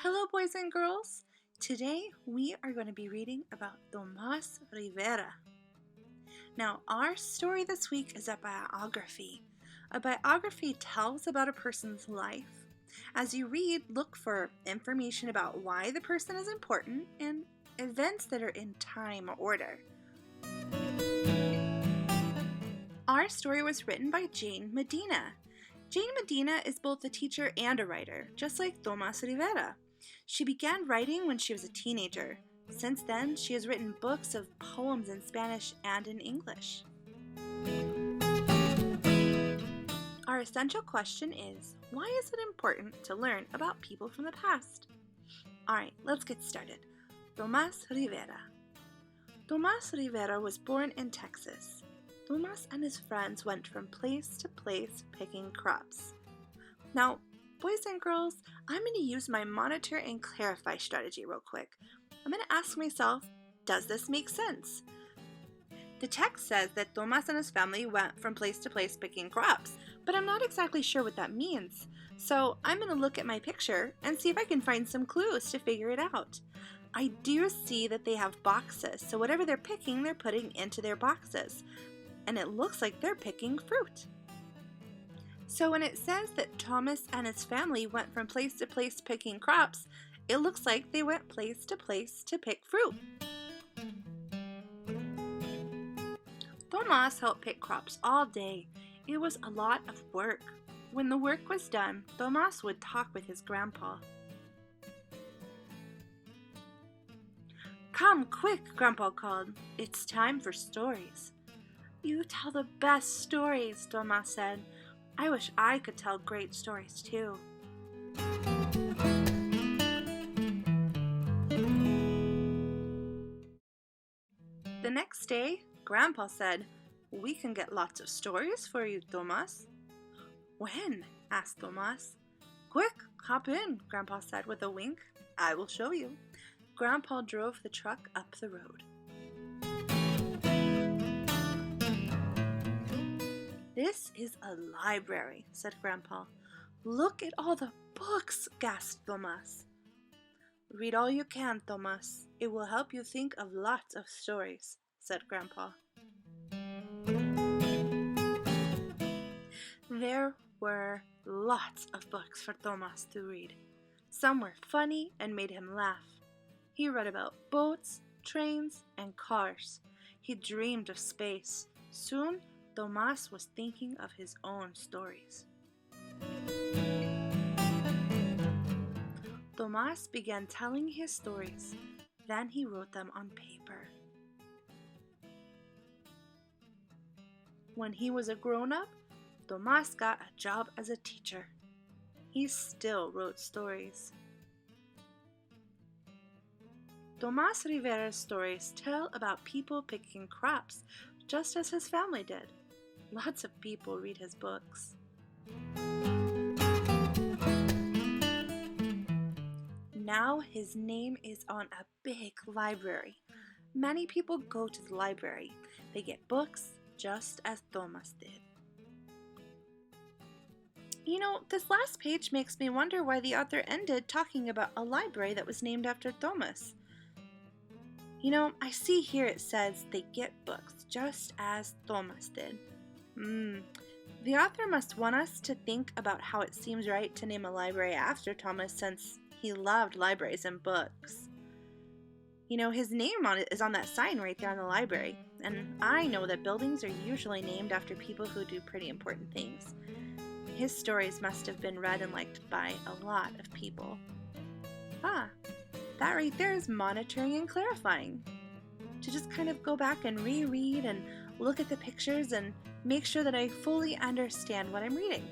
Hello, boys and girls. Today we are going to be reading about Tomas Rivera. Now, our story this week is a biography. A biography tells about a person's life. As you read, look for information about why the person is important and events that are in time order. Our story was written by Jane Medina. Jane Medina is both a teacher and a writer, just like Tomas Rivera. She began writing when she was a teenager. Since then, she has written books of poems in Spanish and in English. Our essential question is, why is it important to learn about people from the past? Alright, let's get started. Tomas Rivera. Tomas Rivera was born in Texas. Tomas and his friends went from place to place picking crops. Now, boys and girls, I'm going to use my monitor and clarify strategy real quick. I'm going to ask myself, does this make sense? The text says that Tomas and his family went from place to place picking crops, but I'm not exactly sure what that means. So I'm going to look at my picture and see if I can find some clues to figure it out. I do see that they have boxes, so whatever they're picking, they're putting into their boxes. And it looks like they're picking fruit. So when it says that Tomas and his family went from place to place picking crops, it looks like they went place to pick fruit. Tomas helped pick crops all day. It was a lot of work. When the work was done, Tomas would talk with his grandpa. "Come quick," Grandpa called. "It's time for stories." "You tell the best stories," Tomas said. "I wish I could tell great stories too." The next day, Grandpa said, "We can get lots of stories for you, Tomas." "When?" asked Tomas. "Quick, hop in," Grandpa said with a wink. "I will show you." Grandpa drove the truck up the road. "This is a library," said Grandpa. "Look at all the books," gasped Tomas. "Read all you can, Tomas. It will help you think of lots of stories," said Grandpa. There were lots of books for Tomas to read. Some were funny and made him laugh. He read about boats, trains, and cars. He dreamed of space. Soon, Tomas was thinking of his own stories. Tomas began telling his stories. Then he wrote them on paper. When he was a grown-up, Tomas got a job as a teacher. He still wrote stories. Tomas Rivera's stories tell about people picking crops, just as his family did. Lots of people read his books. Now his name is on a big library. Many people go to the library. They get books just as Tomas did. You know, this last page makes me wonder why the author ended talking about a library that was named after Tomas. You know, I see here it says they get books just as Tomas did. The author must want us to think about how it seems right to name a library after Tomas since he loved libraries and books. You know, his name is on that sign right there on the library, and I know that buildings are usually named after people who do pretty important things. His stories must have been read and liked by a lot of people. That right there is monitoring and clarifying. To just kind of go back and reread and look at the pictures and make sure that I fully understand what I'm reading.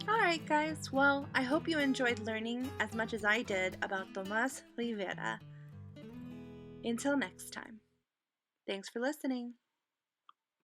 Alright guys, well, I hope you enjoyed learning as much as I did about Tomas Rivera. Until next time. Thanks for listening.